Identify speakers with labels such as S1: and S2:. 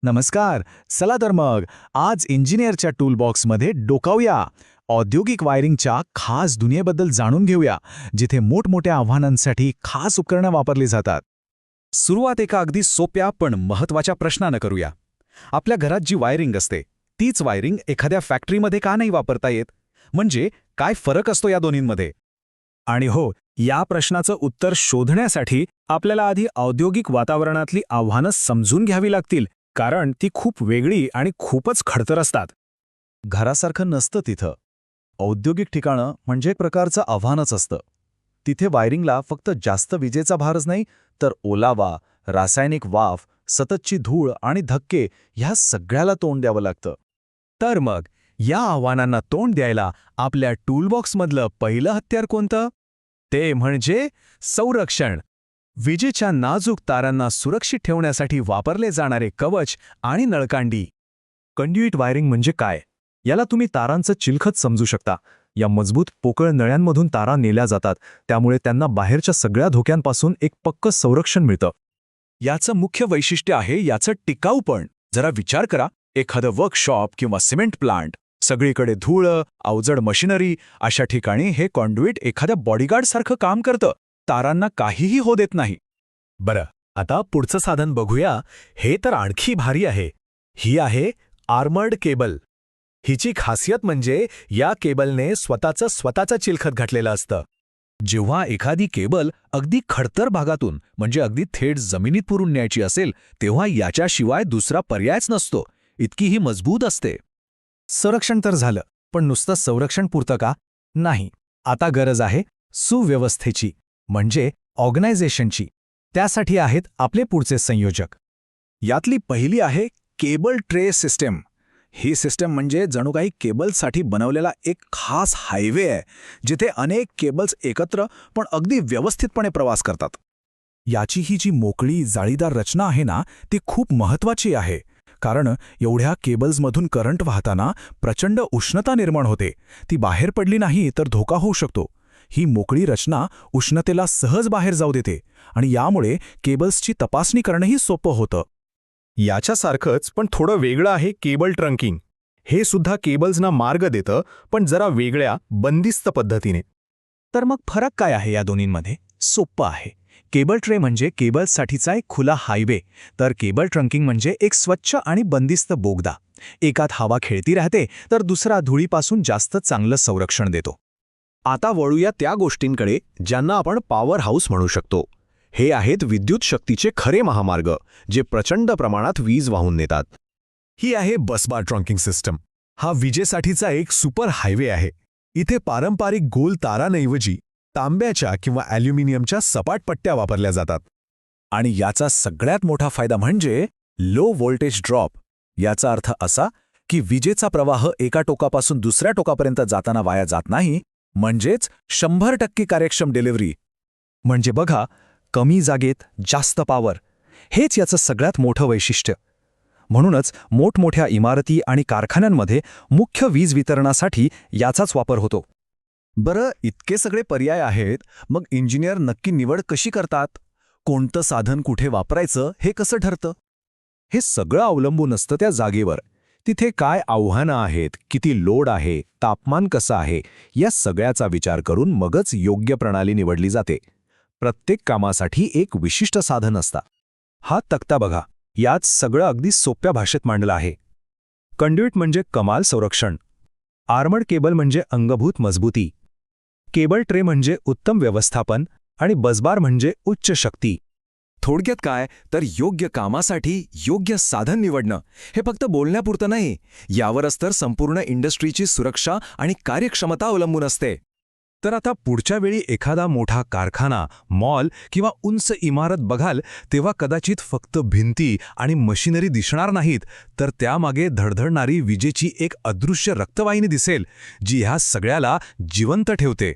S1: नमस्कार. चला तर मग आज इंजिनिअरच्या टूलबॉक्समध्ये डोकावूया. औद्योगिक वायरिंगच्या खास दुनियेबद्दल जाणून घेऊया, जिथे मोठमोठ्या आव्हानांसाठी खास उपकरणं वापरली जातात.
S2: सुरुवात एका अगदी सोप्या पण महत्त्वाच्या प्रश्नानं करूया. आपल्या घरात जी वायरिंग असते तीच वायरिंग एखाद्या फॅक्टरीमध्ये का नाही वापरता येत? म्हणजे काय फरक असतो या दोन्हींमध्ये?
S3: आणि हो, या प्रश्नाचं उत्तर शोधण्यासाठी आपल्याला आधी औद्योगिक वातावरणातली आव्हानं समजून घ्यावी लागतील, कारण ती खूप वेगळी आणि खूपच खडतर असतात.
S1: घरासारखं नसतं तिथं. औद्योगिक ठिकाणं म्हणजे एक प्रकारचं आव्हानच असतं. तिथे वायरिंगला फक्त जास्त विजेचा भारच नाही, तर ओलावा, रासायनिक वाफ, सततची धूळ आणि धक्के ह्या सगळ्याला तोंड द्यावं लागतं.
S3: तर मग या आव्हानांना तोंड द्यायला आपल्या टूलबॉक्समधलं पहिलं हत्यार कोणतं? ते म्हणजे संरक्षण. विजेच्या नाजूक तारांना सुरक्षित ठेवण्यासाठी वापरले जाणारे कवच आणि नळकांडी.
S4: कंड्युईट वायरिंग म्हणजे काय? याला तुम्ही तारांचं चिलखत समजू शकता. या मजबूत पोकळ नळ्यांमधून तारा नेल्या जातात, त्यामुळे त्यांना बाहेरच्या सगळ्या धोक्यांपासून एक पक्कं संरक्षण मिळतं.
S3: याचं मुख्य वैशिष्ट्य आहे याचं टिकाऊपण. जरा विचार करा, एखादं वर्कशॉप किंवा सिमेंट प्लांट, सगळीकडे धूळ, अवजड मशिनरी, अशा ठिकाणी हे कॉन्ड्युईट एखाद्या बॉडीगार्डसारखं काम करतं. तारांना काहीही होऊ देत नाही.
S4: बरं, आता पुढचं साधन बघूया. हे तर आणखी भारी आहे. ही आहे आर्मर्ड केबल. हिची खासियत म्हणजे या केबलने स्वतःचं चिलखत घातलेलं असतं.
S2: जेव्हा एखादी केबल अगदी खडतर भागातून म्हणजे अगदी थेट जमिनीत पुरून न्यायची असेल, तेव्हा याच्याशिवाय दुसरा पर्यायच नसतो. इतकी ही मजबूत असते.
S3: संरक्षण तर झालं, पण नुसतं संरक्षण पुरतं का? नाही. आता गरज आहे सुव्यवस्थेची, म्हणजे ऑर्गनायझेशनची. त्यासाठी आहेत आपले पुढचे संयोजक.
S1: यातली पहिली आहे केबल ट्रे सिस्टम. ही सिस्टम म्हणजे जणू काही केबल्ससाठी बनवलेला एक खास हायवे आहे, जिथे अनेक केबल्स एकत्र पण अगदी व्यवस्थितपणे प्रवास करतात.
S3: याची ही जी मोकळी जाळीदार रचना आहे ना, ती खूप महत्त्वाची आहे. कारण एवढ्या केबल्समधून करंट वाहताना प्रचंड उष्णता निर्माण होते. ती बाहेर पडली नाही तर धोका होऊ शकतो. ही मोकळी रचना उष्णतेला सहज बाहेर जाऊ देते आणि यामुळे केबल्सची तपासणी करणंही सोपं होतं.
S4: याच्यासारखंच पण थोडं वेगळं आहे केबल ट्रंकिंग. हे सुद्धा केबल्सना मार्ग देतं, पण जरा वेगळ्या, बंदिस्त पद्धतीने.
S3: तर मग फरक काय आहे या दोन्हींमध्ये? सोप्पं आहे. केबल ट्रे म्हणजे केबल्ससाठीचा एक खुला हायवे, तर केबल ट्रंकिंग म्हणजे एक स्वच्छ आणि बंदिस्त बोगदा. एकात हवा खेळती राहते, तर दुसरा धुळीपासून जास्त चांगलं संरक्षण देतो.
S4: आता वळूया त्या गोष्टींकडे ज्यांना आपण पॉवर हाऊस म्हणू शकतो. हे आहेत विद्युत शक्तीचे खरे महामार्ग, जे प्रचंड प्रमाणात वीज वाहून नेतात. ही आहे बसबार ट्रंकिंग सिस्टम. हा विजेसाठीचा एक सुपर हायवे आहे. इथे पारंपरिक गोल तारांऐवजी तांब्याच्या किंवा ॲल्युमिनियमच्या सपाट पट्ट्या वापरल्या जातात.
S1: आणि याचा सगळ्यात मोठा फायदा म्हणजे लो व्होल्टेज ड्रॉप. याचा अर्थ असा की विजेचा प्रवाह एका टोकापासून दुसऱ्या टोकापर्यंत जाताना वाया जात नाही, म्हणजेच 100% कार्यक्षम डिलिव्हरी.
S3: म्हणजे बघा, कमी जागेत जास्त पॉवर, हेच याचं सगळ्यात मोठं वैशिष्ट्य. म्हणूनच मोठमोठ्या इमारती आणि कारखान्यांमध्ये मुख्य वीज वितरणासाठी याचाच वापर होतो.
S1: बरं, इतके सगळे पर्याय आहेत, मग इंजिनियर नक्की निवड कशी करतात? कोणतं साधन कुठे वापरायचं हे कसं ठरतं?
S4: हे सगळं अवलंबून असतं त्या जागेवर. तिथे काय आव्हानं आहेत, किती लोड आहे, तापमान कसं आहे, या सगळ्याचा विचार करून मगच योग्य प्रणाली निवडली जाते. प्रत्येक कामासाठी एक विशिष्ट साधन असतं.
S3: हा तक्ता बघा, यात सगळं अगदी सोप्या भाषेत मांडलं आहे. कंड्युईट म्हणजे कमाल संरक्षण. आर्मर्ड केबल म्हणजे अंगभूत मजबूती. केबल ट्रे म्हणजे उत्तम व्यवस्थापन आणि बसबार म्हणजे उच्च शक्ती.
S2: थोडक्यात काय, तर योग्य कामासाठी योग्य साधन निवडणं हे फक्त बोलण्यापुरतं नाही, यावरच तर संपूर्ण इंडस्ट्रीची सुरक्षा आणि कार्यक्षमता अवलंबून असते.
S3: तर आता पुढच्या वेळी एखादा मोठा कारखाना, मॉल किंवा उंच इमारत बघाल, तेव्हा कदाचित फक्त भिंती आणि मशिनरी दिसणार नाहीत, तर त्यामागे धडधडणारी विजेची एक अदृश्य रक्तवाहिनी दिसेल, जी ह्या सगळ्याला जिवंत ठेवते.